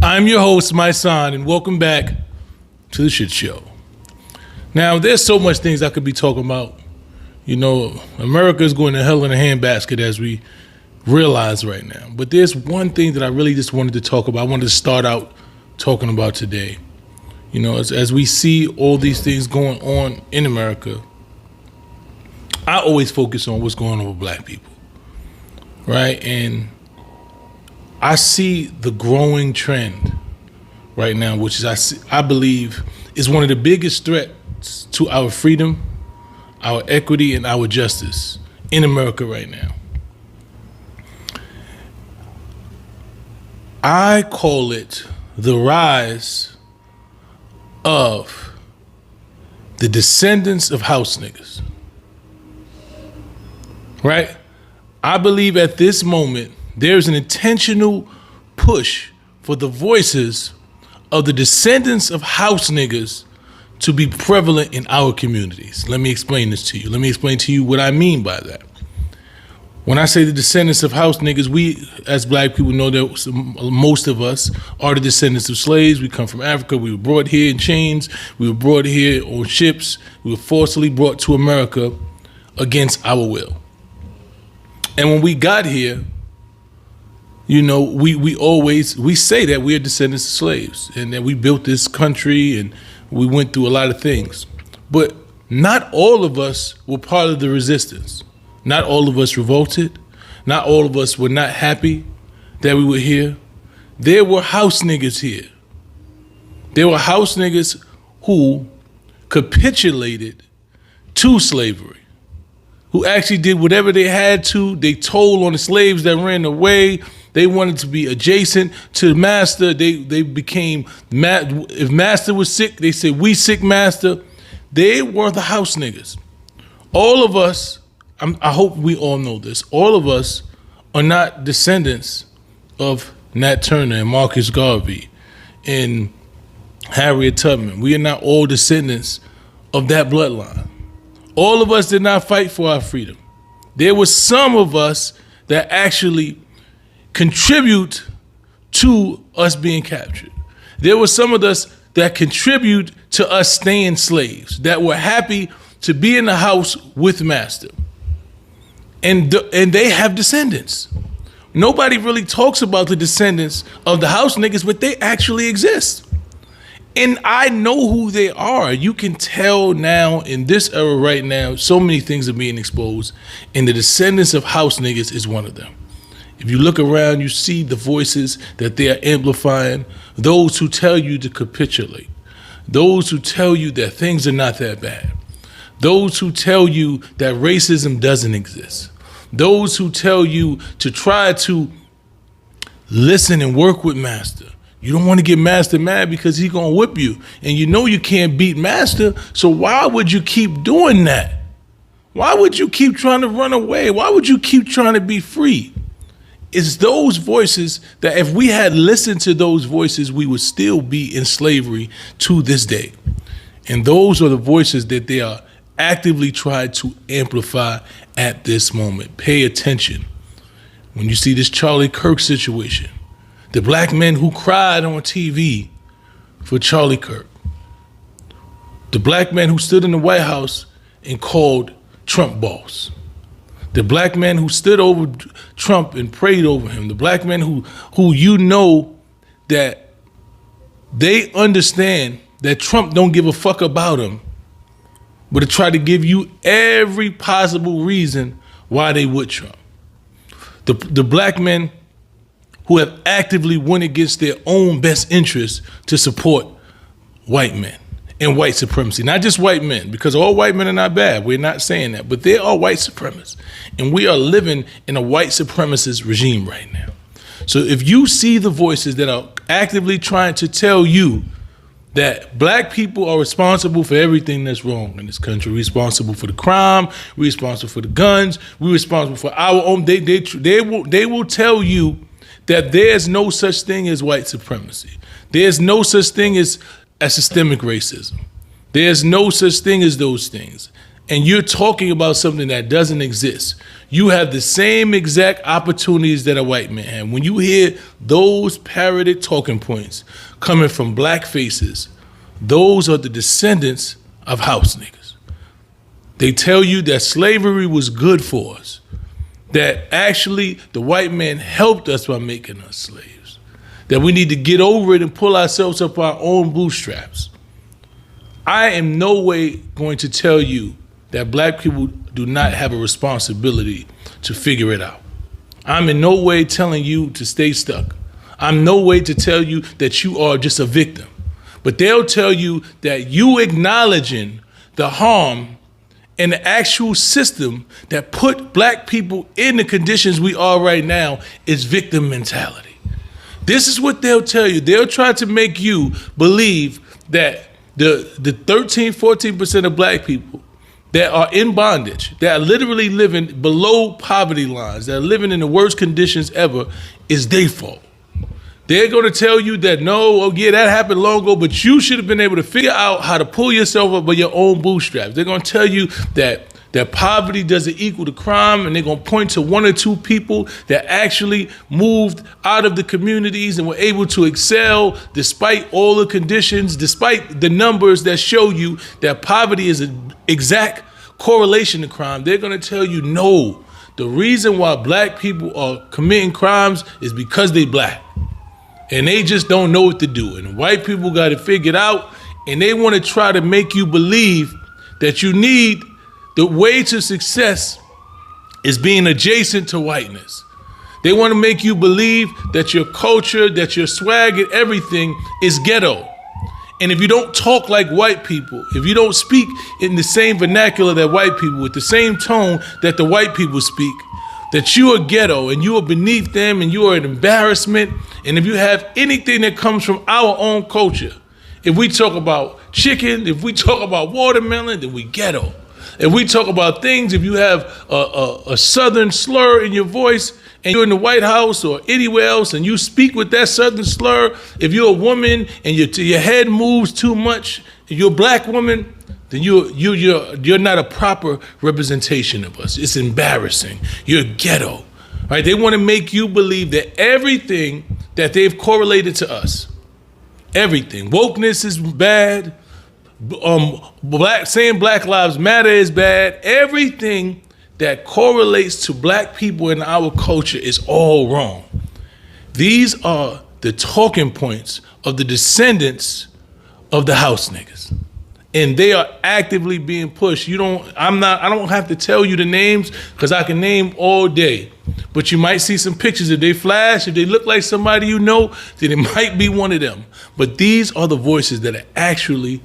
I'm your host, my son, and welcome back to the shit show. Now, there's so much things I could be talking about. You know, America is going to hell in a handbasket as we realize right now. But there's one thing that I really just wanted to talk about. I wanted to start out talking about today. You know, as we see all these things going on in America, I always focus on what's going on with black people, right? And I see the growing trend right now, which is I believe is one of the biggest threats to our freedom, our equity, and our justice in America right now. I call it the rise of the descendants of house niggas. Right? I believe at this moment there's an intentional push for the voices of the descendants of house niggas to be prevalent in our communities. Let me explain this to you. Let me explain to you what I mean by that. When I say the descendants of house niggas, we as black people know that most of us are the descendants of slaves. We come from Africa. We were brought here in chains. We were brought here on ships. We were forcibly brought to America against our will. And when we got here, you know, we say that we are descendants of slaves and that we built this country and we went through a lot of things. But not all of us were part of the resistance. Not all of us revolted. Not all of us were not happy that we were here. There were house niggas here. There were house niggas who capitulated to slavery, who actually did whatever they had to. They told on the slaves that ran away. They wanted to be adjacent to the master. They became, if master was sick, they said, we sick master. They were the house niggas. All of us, I hope we all know this, all of us are not descendants of Nat Turner and Marcus Garvey and Harriet Tubman. We are not all descendants of that bloodline. All of us did not fight for our freedom. There were some of us that actually contribute to us being captured. There were some of us that contribute to us staying slaves, that were happy to be in the house with master. And they have descendants. Nobody really talks about the descendants of the house niggas, but they actually exist. And I know who they are. You can tell now in this era right now, so many things are being exposed, and the descendants of house niggas is one of them. If you look around, you see the voices that they are amplifying, those who tell you to capitulate, those who tell you that things are not that bad, those who tell you that racism doesn't exist, those who tell you to try to listen and work with master. You don't want to get master mad because he's going to whip you, and you know you can't beat master, so why would you keep doing that? Why would you keep trying to run away? Why would you keep trying to be free? It's those voices that if we had listened to those voices, we would still be in slavery to this day. And those are the voices that they are actively trying to amplify at this moment. Pay attention. When you see this Charlie Kirk situation, the black men who cried on TV for Charlie Kirk, the black man who stood in the White House and called Trump boss, the black man who stood over Trump and prayed over him, the black men who you know that they understand that Trump don't give a fuck about him, but to try to give you every possible reason why they would Trump. The black men who have actively went against their own best interests to support white men and white supremacy. Not just white men, because all white men are not bad. We're not saying that, but they are white supremacists. And we are living in a white supremacist regime right now. So if you see the voices that are actively trying to tell you that black people are responsible for everything that's wrong in this country, we're responsible for the crime, we're responsible for the guns, we're responsible for our own, they will tell you that there's no such thing as white supremacy. There's no such thing as systemic racism. There's no such thing as those things. and you're talking about something that doesn't exist. You have the same exact opportunities that a white man had. When you hear those parroted talking points coming from black faces, those are the descendants of house niggas. They tell you that slavery was good for us, that actually the white man helped us by making us slaves, that we need to get over it and pull ourselves up our own bootstraps. I am no way going to tell you that black people do not have a responsibility to figure it out. I'm in no way telling you to stay stuck. I'm no way to tell you that you are just a victim. But they'll tell you that you acknowledging the harm and the actual system that put black people in the conditions we are right now is victim mentality. This is what they'll tell you. They'll try to make you believe that the 13, 14% of black people that are in bondage, that are literally living below poverty lines, that are living in the worst conditions ever, is their fault. They're going to tell you that, no, oh yeah, that happened long ago, but you should have been able to figure out how to pull yourself up by your own bootstraps. They're going to tell you that poverty doesn't equal to crime, and they're going to point to one or two people that actually moved out of the communities and were able to excel despite all the conditions, despite the numbers that show you that poverty is an exact correlation to crime. They're going to tell you, no, the reason why black people are committing crimes is because they black. And they just don't know what to do. And white people got it figured out, and they want to try to make you believe that you need the way to success is being adjacent to whiteness. They want to make you believe that your culture, that your swag and everything is ghetto. And if you don't talk like white people, if you don't speak in the same vernacular that white people, with the same tone that the white people speak, that you are ghetto and you are beneath them and you are an embarrassment. And if you have anything that comes from our own culture, if we talk about chicken, if we talk about watermelon, then we ghetto. If we talk about things, if you have a southern slur in your voice and you're in the White House or anywhere else and you speak with that southern slur, if you're a woman and your head moves too much, if you're a black woman, then you're not a proper representation of us. It's embarrassing. You're ghetto, right? They want to make you believe that everything that they've correlated to us, everything, wokeness is bad, saying Black Lives Matter is bad, everything that correlates to black people in our culture is all wrong. These are the talking points of the descendants of the house niggas. And they are actively being pushed. I don't have to tell you the names because I can name all day. But you might see some pictures. If they flash, if they look like somebody you know, then it might be one of them. But these are the voices that are actually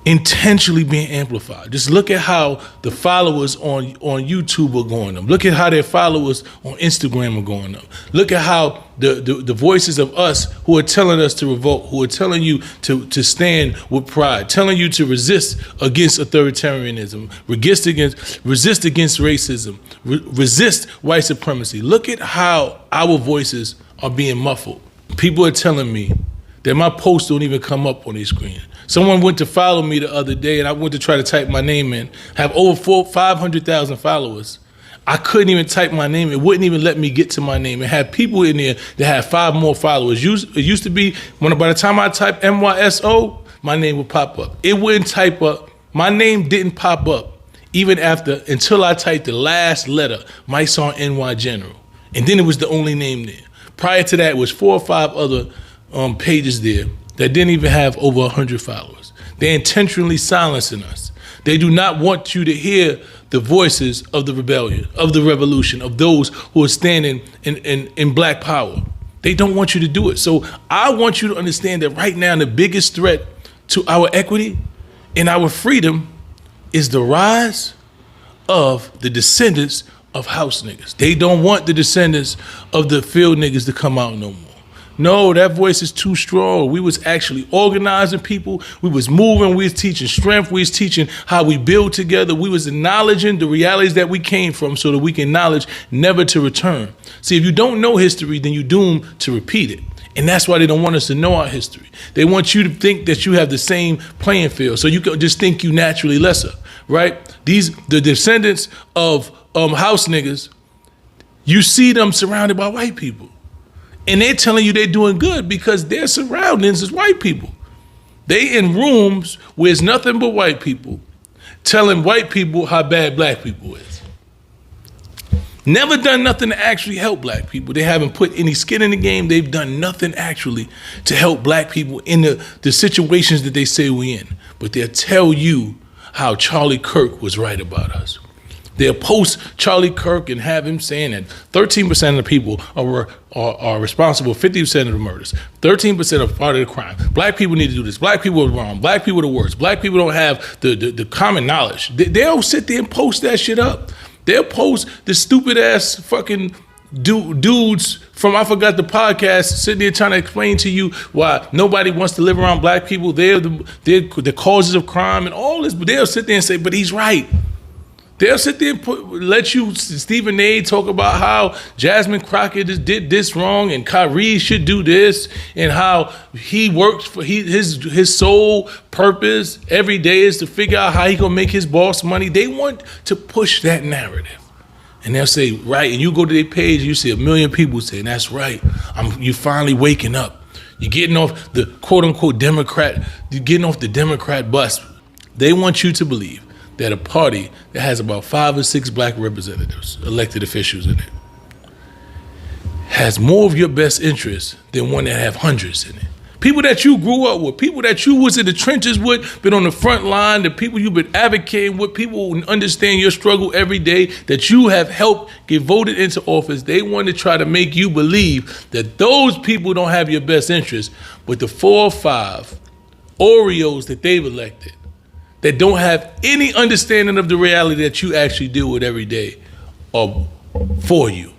intentionally being amplified. Just look at how the followers on YouTube are going up. Look at how their followers on Instagram are going up. Look at how the voices of us who are telling us to revolt, who are telling you to stand with pride, telling you to resist against authoritarianism, resist against racism, resist white supremacy. Look at how our voices are being muffled. People are telling me that my posts don't even come up on their screen. Someone went to follow me the other day, and I went to try to type my name in. I have over 500,000 followers. I couldn't even type my name. It wouldn't even let me get to my name. It had people in there that had 5 more followers. It used to be, by the time I typed MYSO, my name would pop up. It wouldn't type up. My name didn't pop up until I typed the last letter, Mike's on NY General. And then it was the only name there. Prior to that, it was 4 or 5 other pages there that didn't even have over 100 followers. They're intentionally silencing us. They do not want you to hear the voices of the rebellion, of the revolution, of those who are standing in black power. They don't want you to do it. So I want you to understand that right now the biggest threat to our equity and our freedom is the rise of the descendants of house niggas. They don't want the descendants of the field niggas to come out no more. No, that voice is too strong. We was actually organizing people. We was moving. We was teaching strength. We was teaching how we build together. We was acknowledging the realities that we came from so that we can acknowledge never to return. See, if you don't know history, then you're doomed to repeat it. And that's why they don't want us to know our history. They want you to think that you have the same playing field, so you can just think you naturally lesser. right? The descendants of house niggas, you see them surrounded by white people. And they're telling you they're doing good because their surroundings is white people. They in rooms where it's nothing but white people telling white people how bad black people is. Never done nothing to actually help black people. They haven't put any skin in the game. They've done nothing actually to help black people in the situations that they say we in. But they'll tell you how Charlie Kirk was right about us. They'll post Charlie Kirk and have him saying that 13% of the people are responsible for 50% of the murders. 13% are part of the crime. Black people need to do this. Black people are wrong. Black people are the worst. Black people don't have the common knowledge. They'll sit there and post that shit up. They'll post the stupid ass fucking dudes from, I forgot the podcast, sitting there trying to explain to you why nobody wants to live around black people. They're the causes of crime and all this, but they'll sit there and say, but he's right. They'll sit there and let you, Stephen A, talk about how Jasmine Crockett did this wrong and Kyrie should do this and how he works for his sole purpose every day is to figure out how he gonna make his boss money. They want to push that narrative. And they'll say, right, and you go to their page, you see 1 million people saying, that's right, you finally waking up. You're getting off the quote unquote Democrat, you're getting off the Democrat bus. They want you to believe that a party that has about 5 or 6 black representatives, elected officials in it, has more of your best interests than one that have hundreds in it. People that you grew up with, people that you was in the trenches with, been on the front line, the people you've been advocating with, people who understand your struggle every day, that you have helped get voted into office. They want to try to make you believe that those people don't have your best interests, but the 4 or 5 Oreos that they've elected that don't have any understanding of the reality that you actually deal with every day are for you.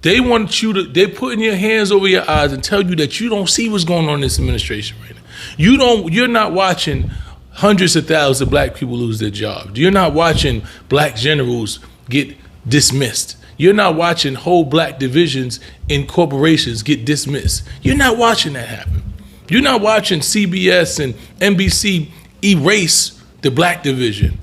They want you to, they're putting your hands over your eyes and tell you that you don't see what's going on in this administration right now. You're not watching hundreds of thousands of black people lose their jobs. You're not watching black generals get dismissed. You're not watching whole black divisions in corporations get dismissed. You're not watching that happen. You're not watching CBS and NBC erase the black division,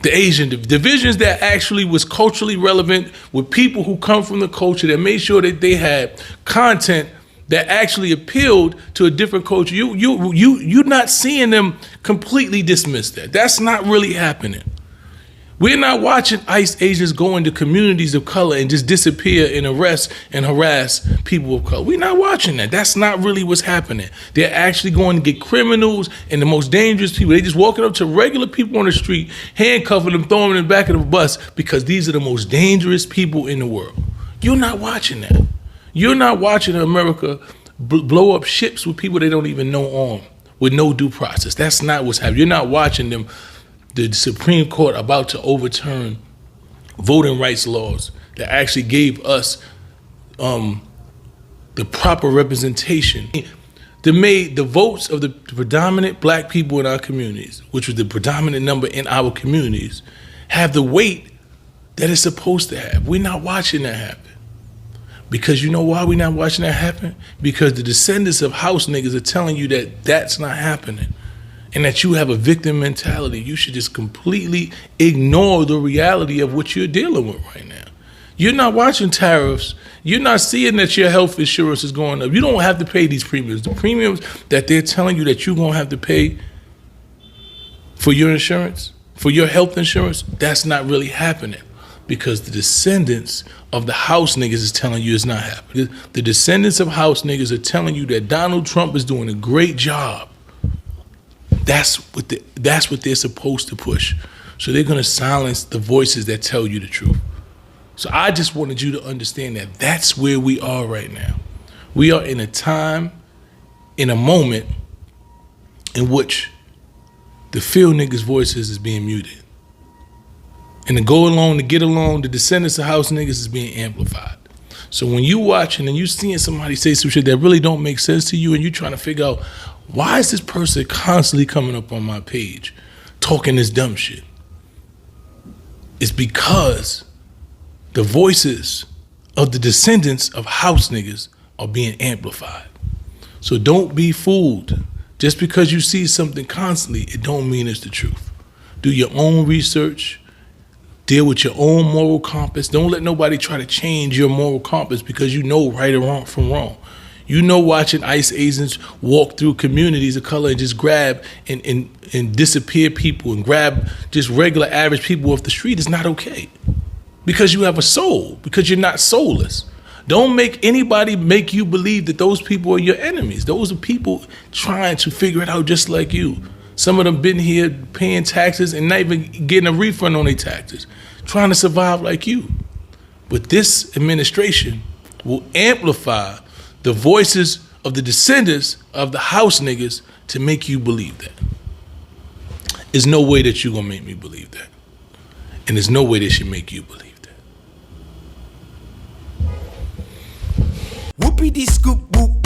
the Asian divisions that actually was culturally relevant with people who come from the culture, that made sure that they had content that actually appealed to a different culture. You're not seeing them completely dismiss that. That's not really happening. We're not watching ICE agents go into communities of color and just disappear and arrest and harass people of color. We're not watching that. That's not really what's happening. They're actually going to get criminals and the most dangerous people. They're just walking up to regular people on the street, handcuffing them, throwing them in the back of the bus because these are the most dangerous people in the world. You're not watching that. You're not watching America blow up ships with people they don't even know on, with no due process. That's not what's happening. You're not watching them, the Supreme Court about to overturn voting rights laws that actually gave us the proper representation. That made the votes of the predominant black people in our communities, which was the predominant number in our communities, have the weight that it's supposed to have. We're not watching that happen. Because you know why we're not watching that happen? Because the descendants of house niggas are telling you that that's not happening. And that you have a victim mentality. You should just completely ignore the reality of what you're dealing with right now. You're not watching tariffs. You're not seeing that your health insurance is going up. You don't have to pay these premiums. The premiums that they're telling you that you're going to have to pay for your insurance, for your health insurance, that's not really happening. Because the descendants of the house niggas is telling you it's not happening. The descendants of house niggas are telling you that Donald Trump is doing a great job. That's what they're supposed to push. So they're going to silence the voices that tell you the truth. So I just wanted you to understand that that's where we are right now. We are in a time, in a moment, in which the field niggas' voices is being muted. And to go along, to get along, the descendants of house niggas is being amplified. So when you watching and you seeing somebody say some shit that really don't make sense to you and you trying to figure out, why is this person constantly coming up on my page talking this dumb shit? It's because the voices of the descendants of house niggas are being amplified. So don't be fooled. Just because you see something constantly, it don't mean it's the truth. Do your own research. Deal with your own moral compass. Don't let nobody try to change your moral compass because you know right or wrong from wrong. You know watching ICE agents walk through communities of color and just grab and disappear people and grab just regular average people off the street is not okay. Because you have a soul, because you're not soulless. Don't make anybody make you believe that those people are your enemies. Those are people trying to figure it out just like you. Some of them been here paying taxes and not even getting a refund on their taxes, trying to survive like you. But this administration will amplify the voices of the descendants of the house niggas to make you believe that. There's no way that you're gonna make me believe that. And there's no way they should make you believe that. Whoopie dee scoop whoop.